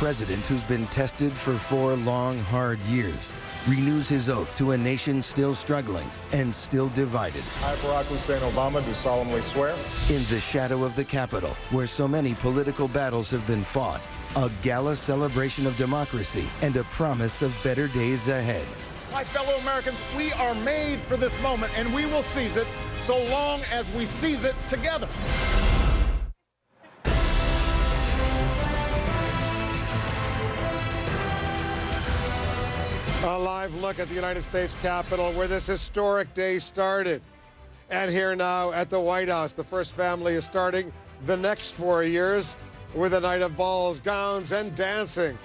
president who's been tested for 4 long, hard years renews his oath to a nation still struggling and still divided. I, Barack Hussein Obama, do solemnly swear. In the shadow of the Capitol, where so many political battles have been fought, a gala celebration of democracy and a promise of better days ahead. My fellow Americans, we are made for this moment, and we will seize it so long as we seize it together. A live look at the United States Capitol, where this historic day started. And here now at the White House, the first family is starting the next 4 years with a night of balls, gowns, and dancing.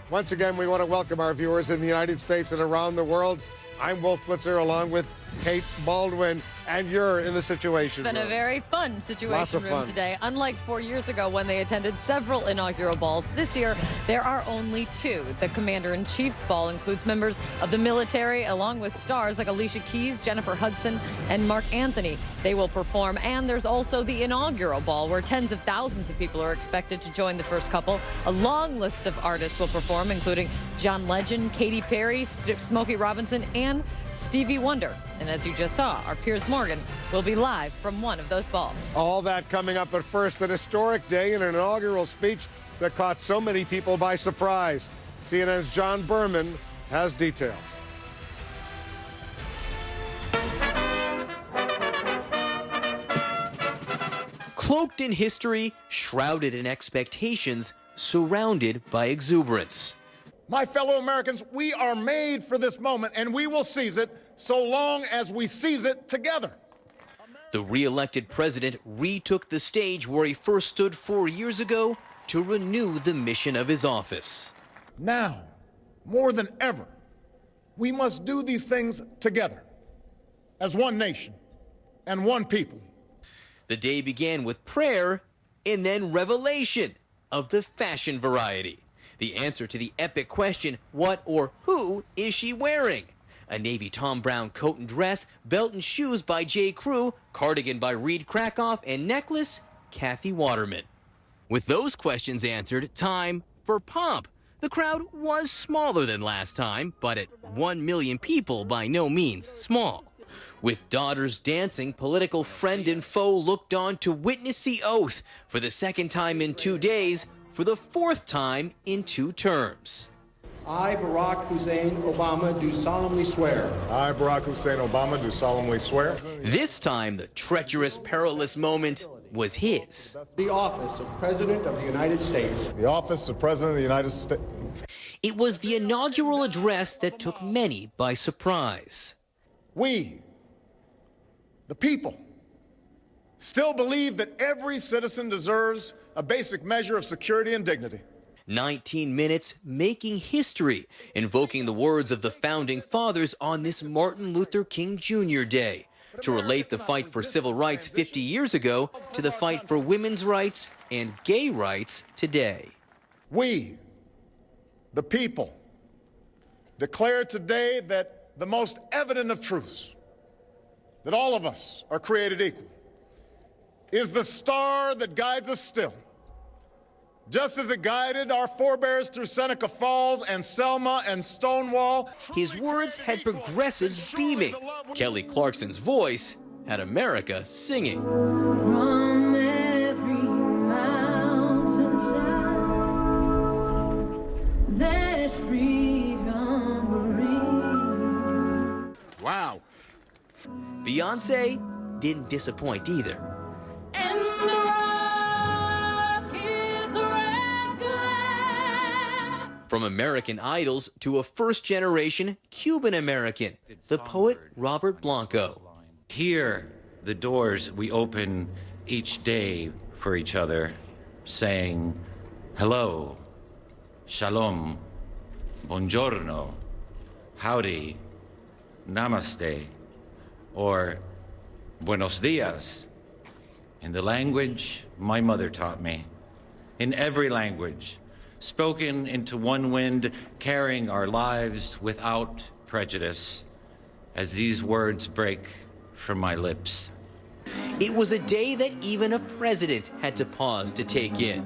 Once again, we want to welcome our viewers in the United States and around the world. I'm Wolf Blitzer along with Kate Baldwin, and you're in the Situation Room. It's been a very fun Situation Room today. Unlike 4 years ago when they attended several inaugural balls, this year there are only 2. The Commander-in-Chief's ball includes members of the military along with stars like Alicia Keys, Jennifer Hudson, and Mark Anthony. They will perform, and there's also the inaugural ball where tens of thousands of people are expected to join the first couple. A long list of artists will perform, including John Legend, Katy Perry, Smokey Robinson, and Stevie Wonder. And as you just saw, our Piers Morgan will be live from one of those balls. All that coming up, but first, an historic day and an inaugural speech that caught so many people by surprise. CNN's John Berman has details. Cloaked in history, shrouded in expectations, surrounded by exuberance. My fellow Americans, we are made for this moment, and we will seize it so long as we seize it together. The re-elected president retook the stage where he first stood 4 years ago to renew the mission of his office. Now, more than ever, we must do these things together as one nation and one people. The day began with prayer and then revelation of the fashion variety. The answer to the epic question, what or who is she wearing? A navy Tom Brown coat and dress, belt and shoes by J. Crew, cardigan by Reed Krakoff, and necklace, Kathy Waterman. With those questions answered, time for pomp. The crowd was smaller than last time, but at 1 million people, by no means small. With daughters dancing, political friend and foe looked on to witness the oath for the second time in 2 days, for the 4th time in 2 terms. I, Barack Hussein Obama, do solemnly swear. I, Barack Hussein Obama, do solemnly swear. This time, the treacherous, perilous moment was his. The office of President of the United States. The office of President of the United States. It was the inaugural address that took many by surprise. We, the people, still believe that every citizen deserves a basic measure of security and dignity. 19 minutes making history, invoking the words of the founding fathers on this Martin Luther King Jr. Day, to relate the fight for civil rights 50 years ago to the fight for women's rights and gay rights today. We, the people, declare today that the most evident of truths, that all of us are created equal, is the star that guides us still, just as it guided our forebears through Seneca Falls and Selma and Stonewall. His words had progressives beaming. Kelly Clarkson's voice had America singing. From every mountainside, let freedom ring. Wow. Beyonce didn't disappoint either. And the rocket's red glare. From American Idols to a first-generation Cuban American, the poet Robert Blanco. Here, the doors we open each day for each other, saying hello, shalom, buongiorno, howdy, namaste, or buenos dias, in the language my mother taught me, in every language, spoken into one wind, carrying our lives without prejudice, as these words break from my lips. It was a day that even a president had to pause to take in.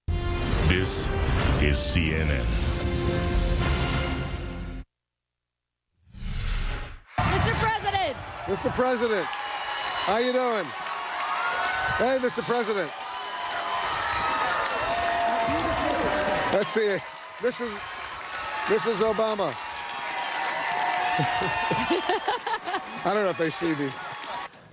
This is CNN. Mr. President! Mr. President, how you doing? Hey, Mr. President. Let's see. This is Obama. I don't know if they see me.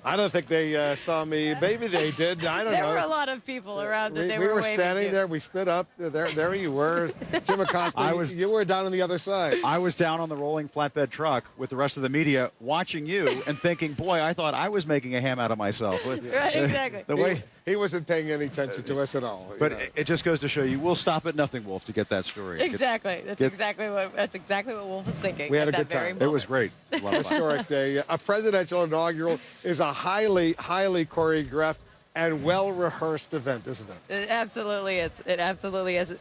I don't think they saw me. Maybe they did. I don't know. There were a lot of people around that they we were were waving standing to. there. We stood up. There you were. Jim Acosta, you were down on the other side. I was down on the rolling flatbed truck with the rest of the media watching you and thinking, boy, I thought I was making a ham out of myself. Right, exactly. The way he wasn't paying any attention to us at all. But it just goes to show you, we'll stop at nothing, Wolf, to get that story. Exactly. That's exactly what Wolf was thinking. We had at a good that very time. moment. It was great. A lot of fun. Historic day. A presidential inaugural is a highly choreographed and well-rehearsed event, isn't it? It absolutely is. It absolutely is.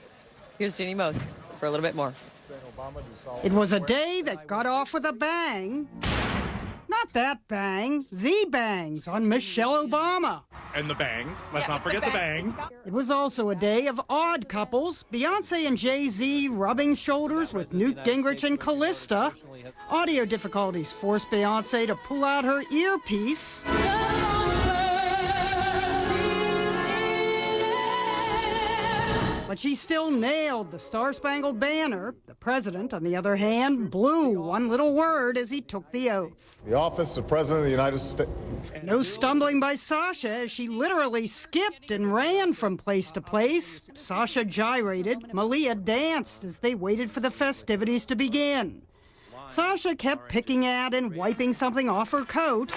Here's Jeannie Mose for a little bit more. It was a day that got off with a bang. Not that bang, the bangs on Michelle Obama. And the bangs. Let's not forget the bangs. It was also a day of odd couples, Beyonce and Jay-Z rubbing shoulders with Newt Gingrich and Callista. Audio difficulties forced Beyonce to pull out her earpiece. But she still nailed the Star-Spangled Banner. The president, on the other hand, blew one little word as he took the oath. The office of President of the United States. No stumbling by Sasha as she literally skipped and ran from place to place. Sasha gyrated. Malia danced as they waited for the festivities to begin. Sasha kept picking at and wiping something off her coat.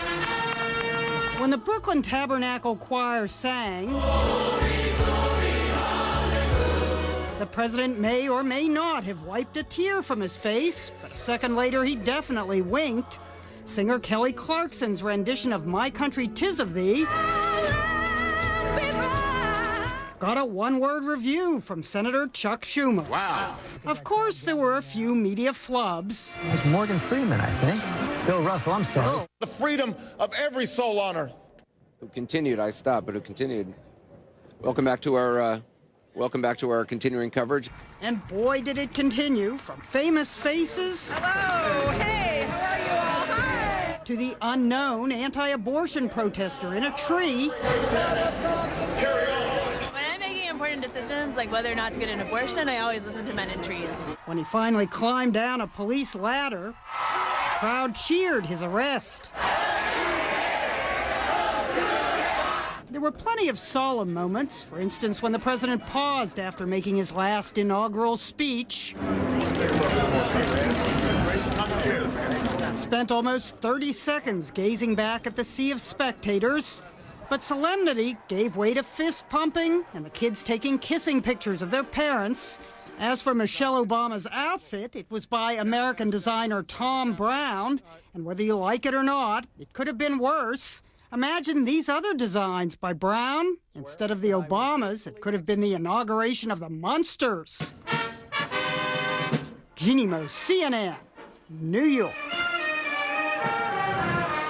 When the Brooklyn Tabernacle Choir sang, the president may or may not have wiped a tear from his face, but a second later he definitely winked. Singer Kelly Clarkson's rendition of My Country 'Tis of Thee got a one-word review from Senator Chuck Schumer. Wow. Of course, there were a few media flubs. It was Morgan Freeman, I think. Bill Russell, I'm sorry. The freedom of every soul on earth. Who continued? I stopped, but who continued? Welcome back to our continuing coverage. And boy, did it continue, from famous faces. Hello, hey, how are you all? Hi. To the unknown anti-abortion protester in a tree. When I'm making important decisions, like whether or not to get an abortion, I always listen to Men in Trees. When he finally climbed down a police ladder, the crowd cheered his arrest. There were plenty of solemn moments, for instance, when the president paused after making his last inaugural speech. Spent almost 30 seconds gazing back at the sea of spectators. But solemnity gave way to fist pumping and the kids taking kissing pictures of their parents. As for Michelle Obama's outfit, it was by American designer Tom Brown. And whether you like it or not, it could have been worse. Imagine these other designs by Brown. Instead of the Obamas, it could have been the inauguration of the Munsters. Jeannie Mose, CNN, New York.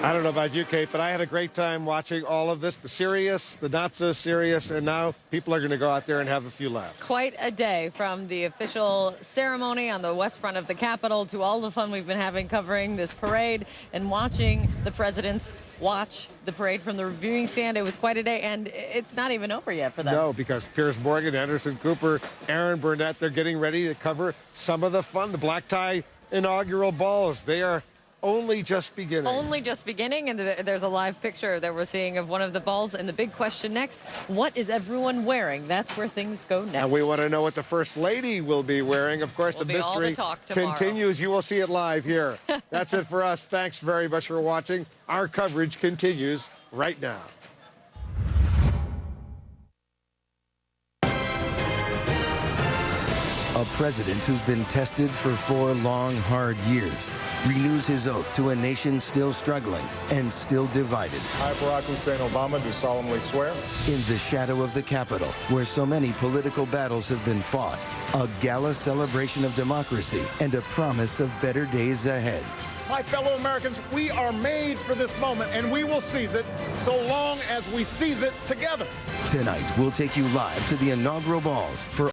I don't know about you, Kate, but I had a great time watching all of this, the serious, the not so serious, and now people are going to go out there and have a few laughs. Quite a day, from the official ceremony on the west front of the Capitol to all the fun we've been having covering this parade and watching the presidents watch the parade from the viewing stand. It was quite a day, and it's not even over yet for them. No, because Piers Morgan, Anderson Cooper, Aaron Burnett, they're getting ready to cover some of the fun, the black tie inaugural balls. They are only just beginning. Only just beginning, and there's a live picture that we're seeing of one of the balls. And the big question next, what is everyone wearing? That's where things go next. And we want to know what the First Lady will be wearing. Of course, the mystery continues. You will see it live here. That's it for us. Thanks very much for watching. Our coverage continues right now. A president who's been tested for 4 long, hard years renews his oath to a nation still struggling and still divided. I, Barack Hussein Obama, do solemnly swear. In the shadow of the Capitol, where so many political battles have been fought, a gala celebration of democracy and a promise of better days ahead. My fellow Americans, we are made for this moment, and we will seize it so long as we seize it together. Tonight, we'll take you live to the inaugural balls for